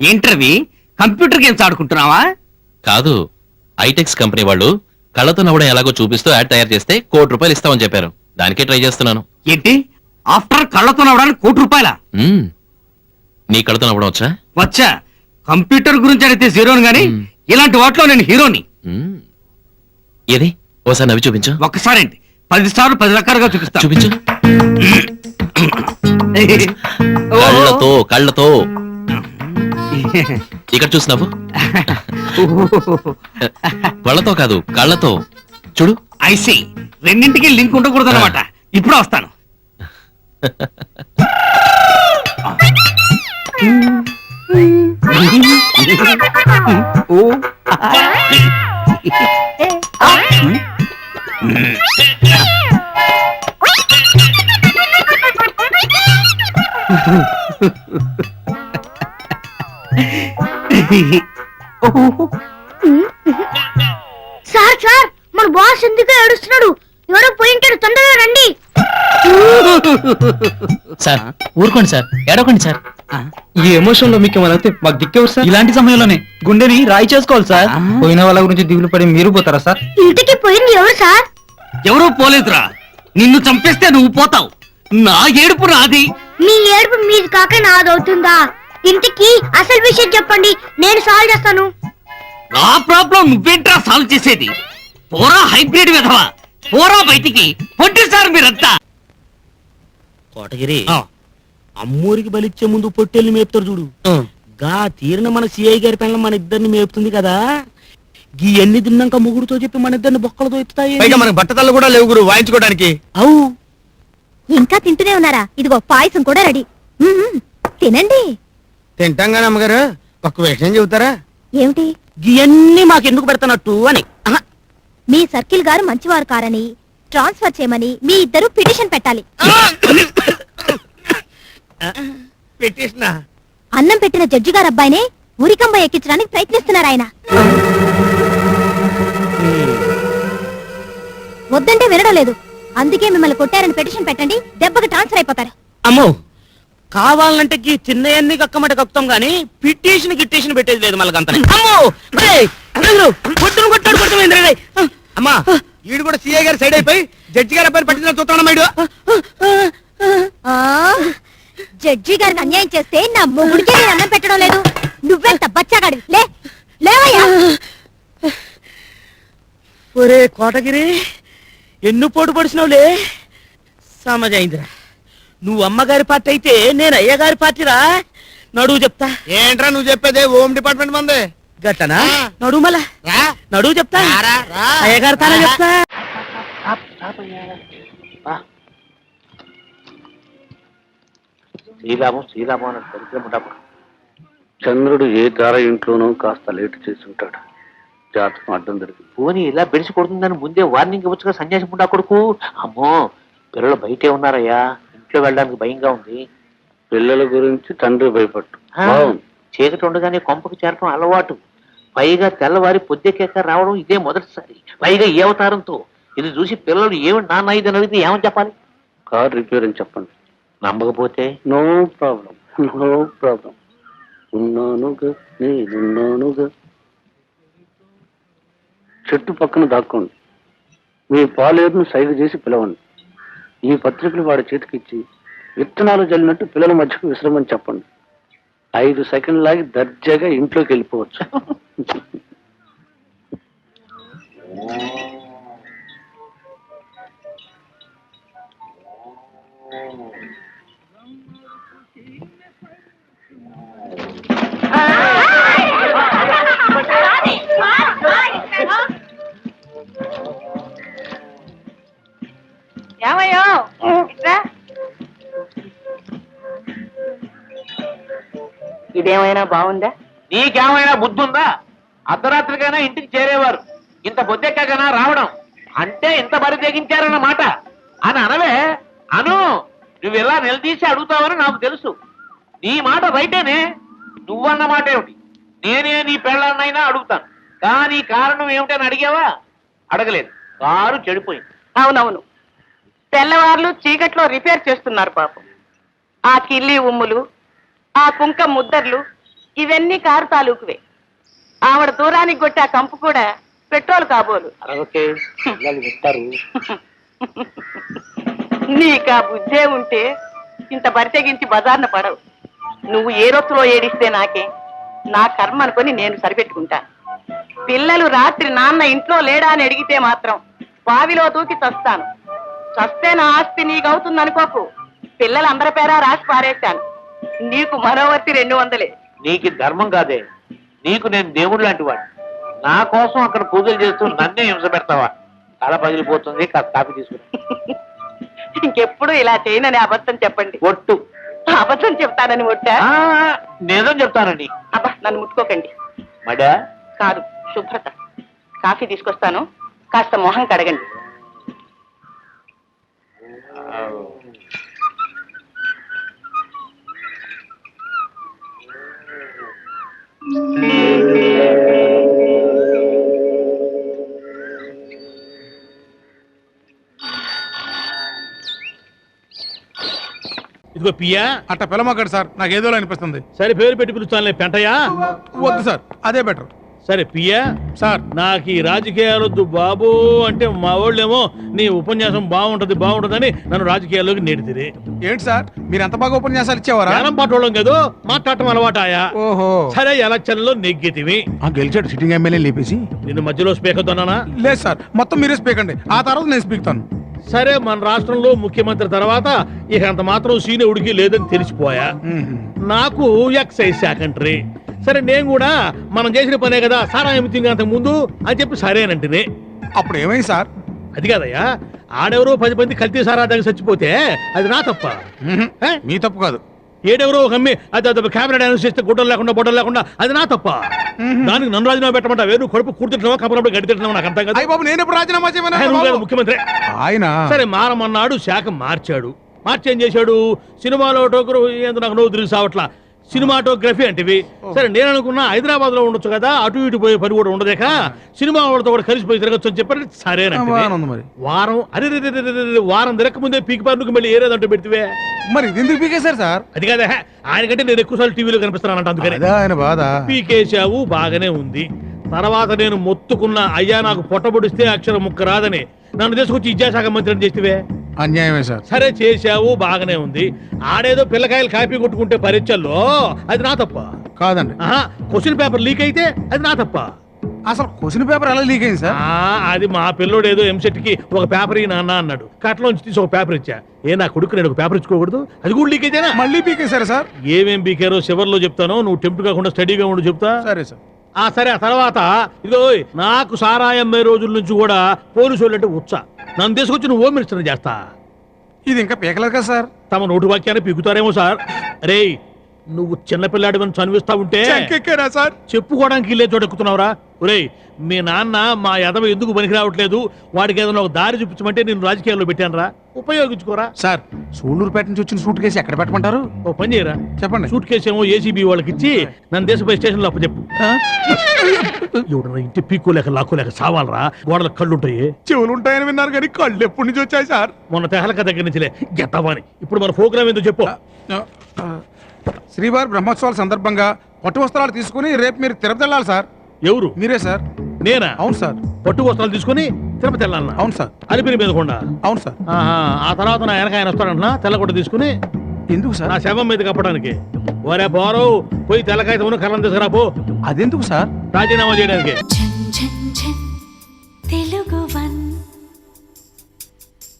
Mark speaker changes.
Speaker 1: ఏంటవి computer games ఆడుకుంటున్నావా?
Speaker 2: కాదు, ఐటెక్స్ company వాళ్ళు కళ్ళతో నవ్వడం ఎలాగో చూపిస్తూ యాడ్ తయారు చేస్తే ₹1,00,00,000 ఇస్తామని చెప్పారు. దానికే ట్రై చేస్తున్నాను.
Speaker 1: ఏంటి ఆఫ్టర్ కళ్ళతో నవ్వడానికి ₹1,00,00,000?
Speaker 2: నీ కళ్ళతో నవ్వడం వచ్చా?
Speaker 1: వచ్చా. కంప్యూటర్ గురించి అడిగితే జీరోని గాని ఇలాంటి వాటిలో నేను హీరోని.
Speaker 2: ఏది ఓసారి నవ్వి చూపించు.
Speaker 1: ఒక్కసారేంటి 10 సార్లు 10 రకాలుగా చూపిస్తా.
Speaker 2: చూపించు. కళ్ళతో ఇక్కడ చూసినావు. కళ్ళతో కాదు, కళ్ళతో చూడు.
Speaker 1: ఐసీ రెండింటికి లింక్ ఉండకూడదు అనమాట. ఇప్పుడు వస్తాను.
Speaker 3: సార్ సార్, మన బాస్ ఎందుకు ఏడుస్తున్నాడు? ఎవరో పోయింటాడు, తొందరగా రండి.
Speaker 4: సార్ ఊరుకోండి సార్, ఏడవకండి సార్.
Speaker 5: ఈ ఎమోషన్ లో మీకు ఏమైనా మాకు దిక్కేవారు సార్. ఇలాంటి సమయంలోనే గుండెని రాయి చేసుకోవాలి సార్. పోయిన వాళ్ళ గురించి దిగులు పడి మీరు పోతారా సార్?
Speaker 3: ఇంటికి పోయింది ఎవరు సార్?
Speaker 1: ఎవరూ పోలేదురా. నిన్ను చంపేస్తే నువ్వు పోతావు. నా ఏడుపు నాది.
Speaker 3: మీ ఏడుపు మీది కాక నాదవుతుందా? ఇంటికి అసలు విషయం చెప్పండి, నేను సాల్వ్ చేస్తాను.
Speaker 1: నా ప్రాబ్లం నువ్వేంట్రా సాల్వ్ చేసేది? పోరా హైబ్రిడ్ విధవా, పోరా బయటికి. పొట్టి సార్ మీరంతా.
Speaker 6: కోటగిరి, అమ్మూరికి బలిచ్చే ముందు పొట్టేల్ని మేపుతారు చూడు. గా తీరిన మన సిఐ గారి పిల్లలు మన ఇద్దరిని మేపుతుంది కదా. గీ ఎన్ని తిన్నాక ముగుడుతో చెప్పి మన ఇద్దరిని బొక్కలతో ఎత్తుతాయి.
Speaker 5: మనకి బట్టతల్లు కూడా లేవు గురు వాయించుకోవడానికి.
Speaker 6: అవు
Speaker 3: ఇంకా తింటూనే ఉన్నారా? ఇదిగో పాయసం కూడా రెడీ, తినండి.
Speaker 5: తింటాంగానే అమ్మగారు ఒక్క విషయం చెబుతారా?
Speaker 3: ఏమిటి?
Speaker 6: గీయన్నీ మాకెందుకు పెడతానట్టు అని.
Speaker 3: మీ సర్కిల్ గారు మంచివారు కారని ట్రాన్స్ఫర్ చేయమని మీ ఇద్దరు పిటిషన్ పెట్టాలి.
Speaker 5: పెట్టేసినా
Speaker 3: అన్నం పెట్టిన జడ్జి గారు అబ్బాయినే ఉరికంబ ఎక్కించడానికి ప్రయత్నిస్తున్నారు ఆయన. వద్దంటే వినడం లేదు. అందుకే మిమ్మల్ని కొట్టారని పిటిషన్ పెట్టండి, దెబ్బకి ట్రాన్స్ఫర్ అయిపోతారు.
Speaker 6: అమ్మో, కావాలంటే గీ చిన్నయన్ని కక్కమట కక్కుతాం గాని పిటిషన్ గిట్టేషన్ పెట్టేది లేదు మళ్ళీ అంత. అమ్మో కొట్టును కొట్టాడు కొట్టమైంది.
Speaker 5: అమ్మా ఈడు కూడా సీఏ గారి సైడ్ అయిపోయి జడ్జి గారి అబ్బాయిని పట్టించిన చూస్తాను మైడు.
Speaker 3: జడ్జి గారికి అన్యాయం చేస్తే నా మొగుడికే నేను అన్నం పెట్టడం లేదు. నువ్వెంత బచ్చాగాడి, లేవయ్యా.
Speaker 6: ఒరే కోటగిరి, ఎన్ను పోటు పడిసినావులే. సమజైందిరా, నువ్వు అమ్మగారి పార్టీ అయితే నేను అయ్యగారి పార్టీరా. నడువు చెప్తా.
Speaker 5: ఏంట్రా నువ్వు చెప్పేదే? హోమ్ డిపార్ట్మెంట్ మంది
Speaker 6: గట్టనా? నడువు మళ్ళా, నడువు చెప్తా. అయ్యగారి తారా చెప్తా.
Speaker 7: శ్రీరాము అని దరిద్రముడప్పుడు చంద్రుడు ఏ తార ఇంట్లోనూ కాస్త లేటు చేసి ఉంటాడు. జాతకం అడ్డం దొరికింది. పోనీ ఇలా బెడిసి కొడుతుందని ముందే వార్నింగ్ ఇవ్వచ్చుగా సన్యాసి ముండా కొడుకు. అమ్మో, పిల్లలు బయటే ఉన్నారయ్యా, ఇంట్లో వెళ్ళడానికి భయంగా ఉంది. పిల్లల గురించి తండ్రి భయపట్టు. చీకటి ఉండగానే కొంపకు చేరటం అలవాటు. పైగా తెల్లవారి పొద్దెక్కాక రావడం ఇదే మొదటిసారి. పైగా ఏ అవతారంతో. ఇది చూసి పిల్లలు ఏమి నాన్న ఇది అని అడిగితే ఏమని చెప్పాలి? కార్ రిపేర్ అని చెప్పండి. నమ్మకపోతే నో ప్రాబ్లం, నో ప్రాబ్లం. ఉన్నానుగా నేనున్నానుగా. చెట్టు పక్కన దాక్కోండి. మీ పాలేరును సైగ చేసి పిలవండి. ఈ పత్రికలు వాడి చేతికిచ్చి విత్తనాలు జల్లినట్టు పిల్లల మధ్యకు విశ్రమని చెప్పండి. 5 సెకండ్లు లాగి దర్జాగా ఇంట్లోకి వెళ్ళిపోవచ్చు.
Speaker 8: ఇదేమైనా బాగుందా?
Speaker 7: నీకేమైనా బుద్ధి ఉందా? అర్ధరాత్రికైనా ఇంటికి చేరేవారు, ఇంత పొద్దెక్కగానా రావడం అంటే ఇంత బరి తెగించారన్నమాట అని అనవే. అను, నువ్వు ఇలా నిలదీసి అడుగుతావని నాకు తెలుసు. నీ మాట రైటేనే. నువ్వన్న మాట ఏమిటి? నేనే నీ పెళ్ళన్నైనా అడుగుతాను, కానీ కారణం ఏమిటని అడిగావా? అడగలేదు. కారు చెడిపోయింది.
Speaker 8: అవునవును, తెల్లవార్లు చీకట్లో రిపేర్ చేస్తున్నారు పాపం. ఆ కిల్లి ఉమ్ములు, ఆ కుంక ముద్దర్లు ఇవన్నీ కారు తాలూకువే. ఆవిడ దూరానికి కొట్టే ఆ కంపు కూడా పెట్రోల్ కాబోలు.
Speaker 7: అరవకే పిల్లలు వింటారు.
Speaker 8: నీకు ఆ బుద్ధే ఉంటే ఇంత బరితెగించి బజార్న పడవు. నువ్వు ఏ రొత్తులో ఏడిస్తే నాకే, నా కర్మ అనుకొని నేను సరిపెట్టుకుంటాను. పిల్లలు రాత్రి నాన్న ఇంట్లో లేడా అని అడిగితే మాత్రం బావిలో దూకి చస్తాను. చస్తే నా ఆస్తి నీకవుతుంది అనుకోకు. పిల్లలందరి పేరా రాసి పారేశాను. నీకు మనోవర్తి 200.
Speaker 7: నీకు ధర్మం కాదే, నీకు నేను దేవుడు లాంటి వాడు. నా కోసం అక్కడ పూజలు చేస్తూ నన్నే హింస పెడతావా? తల పగిలిపోతుంది. కాస్త కాఫీ తీసుకురా.
Speaker 8: ఇంకెప్పుడు ఇలా చేయనని అబద్ధం చెప్పండి.
Speaker 7: ఒట్టు.
Speaker 8: అబద్ధం చెప్తానని ఒట్టా?
Speaker 7: నిజం చెప్తానండి.
Speaker 8: అబ్బా, నన్ను ముట్టుకోకండి.
Speaker 7: మడా
Speaker 8: కాదు, శుభ్రత. కాఫీ తీసుకొస్తాను, కాస్త మొహం కడగండి.
Speaker 9: ఇదిగో పియ్యా,
Speaker 10: అట్ట పిలమకండి సార్, నాకు ఏదో అనిపిస్తుంది.
Speaker 9: సరే పేరు పెట్టి పిలుస్తానులే పెంటయ్యా.
Speaker 10: వద్దు సార్, అదే బెటర్.
Speaker 9: సరే పియ్యా
Speaker 10: సార్,
Speaker 9: నాకు ఈ రాజకీయాలొద్దు బాబు అంటే మా వాళ్ళేమో నీ ఉపన్యాసం బాగుంటదని నన్ను రాజకీయాల్లోకి నెడితిరి.
Speaker 10: ఏంటి సార్ మీరు ఎంత బాగా ఉపన్యాసాలు ఇచ్చేవారా?
Speaker 9: జ్ఞానం పాటోళ్ళం కదా, మాట్లాడటం అలవాటాయా.
Speaker 10: ఓహో,
Speaker 9: సరే ఎలక్షన్ లో నెగ్గితివి.
Speaker 10: గెలిచాడు సిట్టింగ్ ఎమ్మెల్యే లేపేసి.
Speaker 9: నిన్ను మధ్యలో స్పీకర్ తోనా?
Speaker 10: లేదు సార్, మొత్తం మీరే స్పీక్ అండి, ఆ తర్వాత నేను స్పీక్తాను.
Speaker 9: సరే, మన రాష్ట్రంలో ముఖ్యమంత్రి తర్వాత ఇక అంత మాత్రం సీనియరుడికి లేదని తెలిసిపోయా. నాకు ఎక్సైజ్ సెకండరీ. సరే, నేను కూడా మనం చేసిన పనే కదా సారా ఎమితింగ్ అంతకు ముందు అని చెప్పి సరేనంటేనే.
Speaker 10: అప్పుడు ఏమైంది సార్?
Speaker 9: అది కాదయ్యా, ఆడెవరో 10 మంది కల్తీ సారా దగ్గర చచ్చిపోతే అది నా తప్ప.
Speaker 10: మీ తప్పు కాదు.
Speaker 9: ఏడెవరో ఒక అమ్మి అది కెమెరా డాన్స్ చేస్తే గుడ్డలు లేకుండా అది నా తప్ప. దానికి నన్ను రాజీనామా పెట్టమంటా? వేరు కడుపు కూర్చుంటున్నావా, కప్పుడప్పుడు గడి తింటున్నావా? నాకు అర్థం కదా.
Speaker 10: అయ్య బాబు, నేను ఎప్పుడు రాజీనామా చేయమన్నా?
Speaker 9: ముఖ్యమంత్రి
Speaker 10: ఆయన
Speaker 9: సరే మారమన్నాడు, శాఖ మార్చాడు. మార్చి ఏం చేశాడు? సినిమాలో ఏందో నాకు నువ్వు తెలుసు అవట్లా, సినిమాటోగ్రఫీ అంటేవి. సరే, నేను అనుకున్నా హైదరాబాద్ లో ఉండొచ్చు కదా, అటు ఇటు పోయే పని కూడా ఉండదేక సినిమా వాళ్ళతో కూడా కలిసిపోయి తిరగచ్చు అని చెప్పారు. సరేనండి. వారం తిరగక ముందే పీకి పన్నుకు మళ్ళీ ఏరేదంటూ పెడితే
Speaker 10: మరి ఎందుకు పీకేశారు సార్?
Speaker 9: అది కదా, ఆయనకంటే నేను ఎక్కువసార్లు టీవీలో కనిపిస్తున్నానంట, అందుకని
Speaker 10: ఆయన బాధ.
Speaker 9: పీకేశావు, బాగానే ఉంది. తర్వాత నేను మొత్తుకున్నా, అయ్యా నాకు పొట్టబొడిస్తే అక్షరం ముక్క రాదని, నన్ను తీసుకొచ్చి విద్యాశాఖ మంత్రిని చేస్తే
Speaker 10: అన్యాయమే సార్.
Speaker 9: సరే, చేశావు, బాగానే ఉంది. ఆడేదో పిల్లకాయలు కాపీ కొట్టుకుంటే పరీక్షల్లో అది నా తప్ప
Speaker 10: కాదండి.
Speaker 9: క్వశ్చన్ పేపర్ లీక్ అయితే అది నా తప్ప.
Speaker 10: అసలు క్వశ్చన్ పేపర్ ఎలా లీక్ అయింది సార్?
Speaker 9: అది మా పిల్లోడు ఏదో ఎంసెట్ కి ఒక పేపర్ ఈ నాన్న అన్నాడు, కట్లోంచి తీసి ఒక పేపర్ ఇచ్చా. నా కొడుకు నేను ఒక పేపర్ ఇచ్చుకోకూడదు? అది కూడా లీక్ అయితేనా?
Speaker 10: మళ్ళీ పీకేశారు సార్?
Speaker 9: ఏమేం పీకారో చివర్లో చెప్తాను, నువ్వు టెంప్ట్ కాకుండా స్టడీగా ఉండు చెప్తా.
Speaker 10: సరే సార్.
Speaker 9: సరే, ఆ తర్వాత ఇదిగో నాకు సారాయమ్మే రోజుల నుంచి కూడా పోలీసు వాళ్ళు అంటే ఉచ్చ. నన్ను తీసుకొచ్చి నువ్వు హోమ్ మినిస్టర్ చేస్తా.
Speaker 10: ఇది ఇంకా పీకలేదు కదా సార్?
Speaker 9: తమ నోటు వాక్యాన్ని పీకుతారేమో సార్. అరే, నువ్వు చిన్నపిల్లాడివని చనివిస్తా ఉంటే
Speaker 10: సార్
Speaker 9: చెప్పుకోవడానికి ఇల్లే చోట ఎక్కుతున్నావురా. ఒరేయ్, మీ నాన్న మా యదవ ఎందుకు పనికి రావట్లేదు, వాడికి ఏదైనా ఒక దారి చూపించమంటే నేను రాజకీయాల్లో పెట్టానురా, ఉపయోగించుకోరా.
Speaker 10: సార్, సూళ్ళూరుపేట నుంచి వచ్చిన సూట్ కేసు ఎక్కడ పెట్టమంటారు?
Speaker 9: ఓ పని చేయరా,
Speaker 10: చెప్పండి.
Speaker 9: సూట్ కేసు ఏమో ఏసీబీ వాళ్ళకి ఇచ్చి నన్ను దేశపై స్టేషన్ లో అప్పచెప్పు. ఎవడన్నా ఇంటి పీక్కోలేక లాక్కోలేక సావాలరా, గోడలకు కళ్ళు ఉంటాయి.
Speaker 10: చెవులు ఉంటాయని విన్నారు కానీ కళ్ళు ఎప్పటి నుంచి వచ్చాయి సార్?
Speaker 9: మొన్న తెహలక దగ్గర నుంచిలే గెత్తవాని. ఇప్పుడు మన ప్రోగ్రామ్ ఏందో చెప్పు.
Speaker 10: శ్రీవారి బ్రహ్మోత్సవాల సందర్భంగా పట్టు వస్త్రాలు తీసుకుని రేపు మీరు తిరుపతి వెళ్ళాలి సార్.
Speaker 9: ఎవరు?
Speaker 10: మీరే సార్.
Speaker 9: నేనా?
Speaker 10: అవును సార్.
Speaker 9: పట్టు వస్త్రాలు తీసుకుని తిరుపతి వెళ్ళాలన్నా?
Speaker 10: అవును సార్.
Speaker 9: అలిపిరి మీద కొండ?
Speaker 10: అవును సార్.
Speaker 9: ఆ తర్వాత నా వెనక ఆయన వస్తాడంటున్నా, తెల్లగొట్ట తీసుకుని.
Speaker 10: ఎందుకు సార్?
Speaker 9: నా శవం మీద కప్పడానికి. ఒరే బోరవు, పోయి తెల్లకాయతమును కళ్ళం తీసుకురా పో.
Speaker 10: అదెందుకు సార్?
Speaker 9: రాజీనామా చేయడానికి.
Speaker 11: झन झन